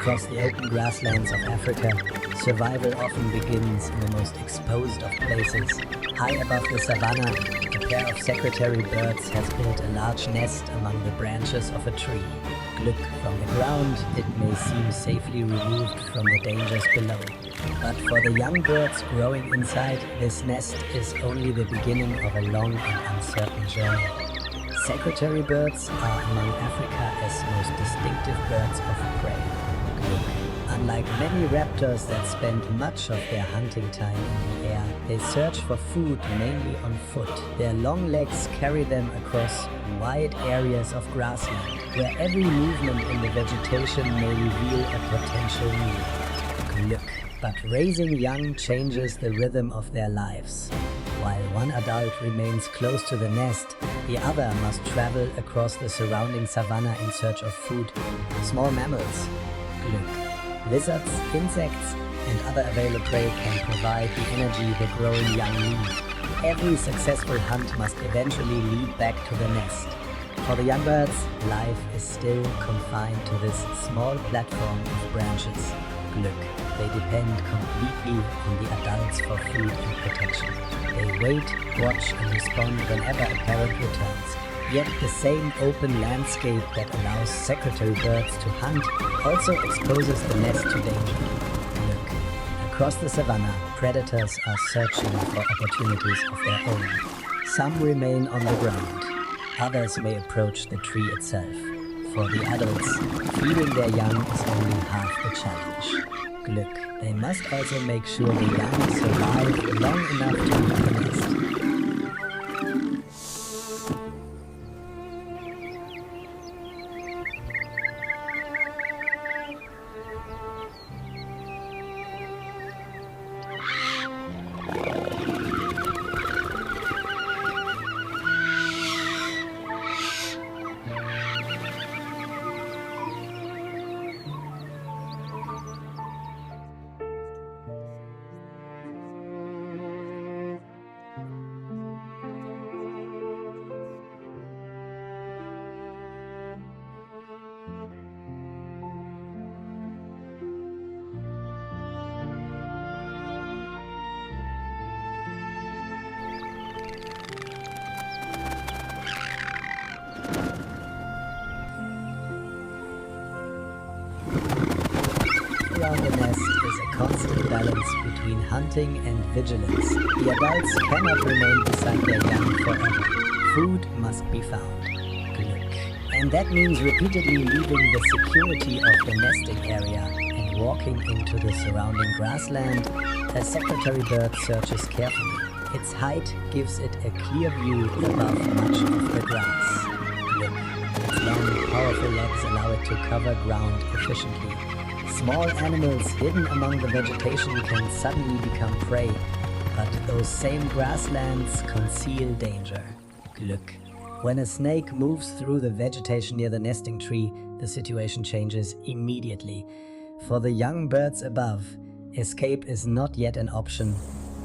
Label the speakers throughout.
Speaker 1: Across the open grasslands of Africa, survival often begins in the most exposed of places. High above the savanna, a pair of secretary birds has built a large nest among the branches of a tree. Look, from the ground, it may seem safely removed from the dangers below. But for the young birds growing inside, this nest is only the beginning of a long and uncertain journey. Secretary birds are among Africa's most distinctive birds of prey. Unlike many raptors that spend much of their hunting time in the air, they search for food mainly on foot. Their long legs carry them across wide areas of grassland, where every movement in the vegetation may reveal a potential meal. Look, but raising young changes the rhythm of their lives. While one adult remains close to the nest, the other must travel across the surrounding savanna in search of food. Small mammals, lizards, insects, and other available prey can provide the energy the growing young need. Every successful hunt must eventually lead back to the nest. For the young birds, life is still confined to this small platform of branches. They depend completely on the adults for food and protection. They wait, watch, and respond whenever a parent returns. Yet the same open landscape that allows secretary birds to hunt also exposes the nest to danger. Across the savanna, predators are searching for opportunities of their own. Some remain on the ground. Others may approach the tree itself. For the adults, feeding their young is only half the challenge. They must also make sure the young survive long enough to leave the nest. Around the nest is a constant balance between hunting and vigilance. The adults cannot remain beside their young forever. Food must be found. And that means repeatedly leaving the security of the nesting area and walking into the surrounding grassland. A secretary bird searches carefully. Its height gives it a clear view above much of the grass. Its long, powerful legs allow it to cover ground efficiently. Small animals hidden among the vegetation can suddenly become prey, but those same grasslands conceal danger. When a snake moves through the vegetation near the nesting tree, the situation changes immediately. For the young birds above, escape is not yet an option.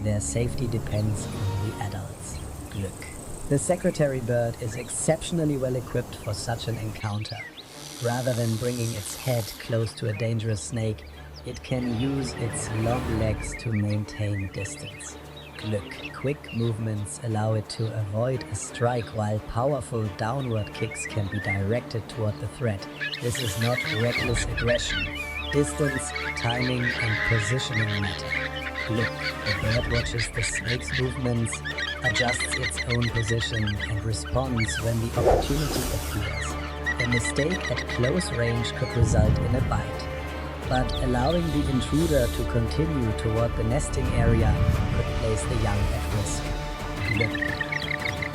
Speaker 1: Their safety depends on the adults. The secretary bird is exceptionally well equipped for such an encounter. Rather than bringing its head close to a dangerous snake, it can use its long legs to maintain distance. Quick movements allow it to avoid a strike, while powerful downward kicks can be directed toward the threat. This is not reckless aggression. Distance, timing, and positioning matter. The bird watches the snake's movements, adjusts its own position, and responds when the opportunity appears. A mistake at close range could result in a bite, but allowing the intruder to continue toward the nesting area could place the young at risk.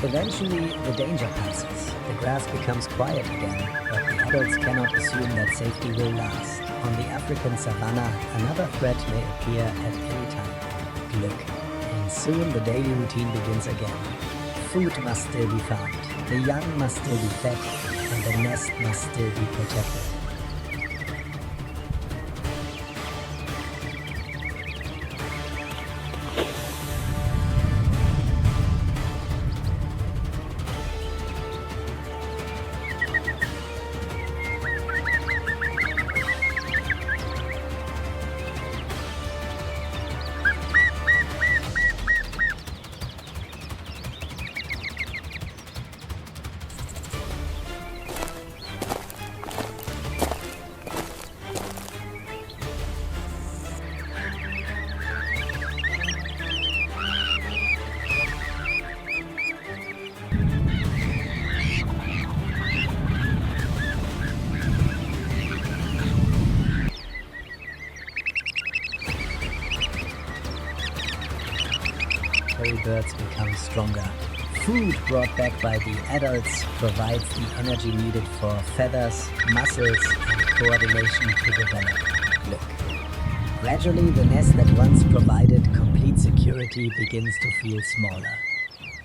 Speaker 1: Eventually, the danger passes. The grass becomes quiet again, but the adults cannot assume that safety will last. On the African savanna, another threat may appear at any time. And soon the daily routine begins again. Food must still be found, the young must still be fed, and the nest must still be protected. become stronger. Food brought back by the adults provides the energy needed for feathers, muscles, and coordination to develop. Look. Gradually, the nest that once provided complete security begins to feel smaller.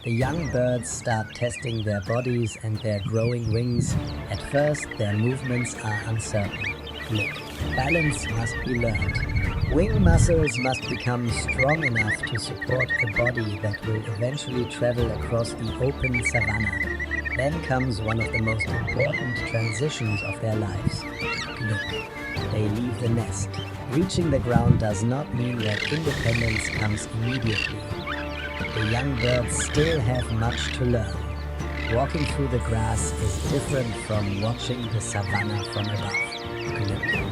Speaker 1: The young birds start testing their bodies and their growing wings. At first, their movements are uncertain. Look, balance must be learned. Wing muscles must become strong enough to support a body that will eventually travel across the open savanna. Then comes one of the most important transitions of their lives. Look, they leave the nest. Reaching the ground does not mean that independence comes immediately. The young birds still have much to learn. Walking through the grass is different from watching the savanna from above. Look.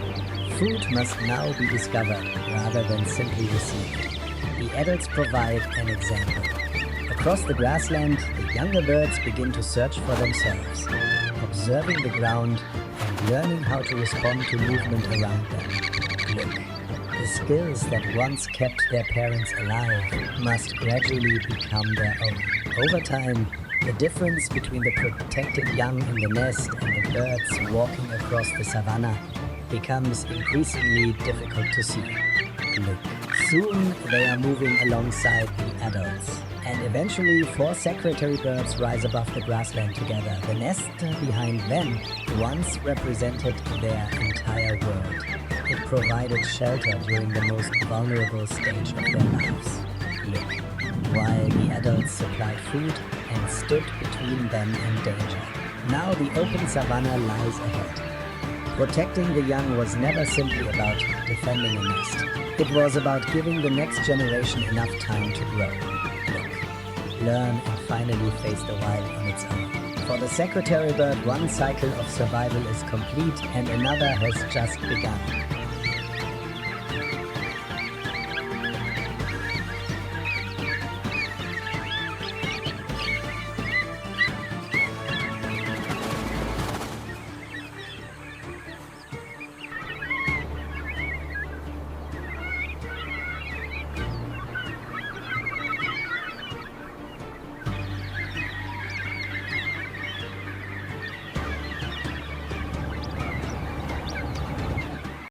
Speaker 1: Food must now be discovered rather than simply received. The adults provide an example. Across the grassland, the younger birds begin to search for themselves, observing the ground and learning how to respond to movement around them. Look, the skills that once kept their parents alive must gradually become their own. Over time, the difference between the protected young in the nest and the birds walking across the savanna becomes increasingly difficult to see. Look, soon they are moving alongside the adults. And eventually 4 secretary birds rise above the grassland together. The nest behind them once represented their entire world. It provided shelter during the most vulnerable stage of their lives. Look, while the adults supplied food and stood between them and danger. Now the open savanna lies ahead. Protecting the young was never simply about defending a nest. It was about giving the next generation enough time to grow. Learn and finally face the wild on its own. For the secretary bird, one cycle of survival is complete and another has just begun.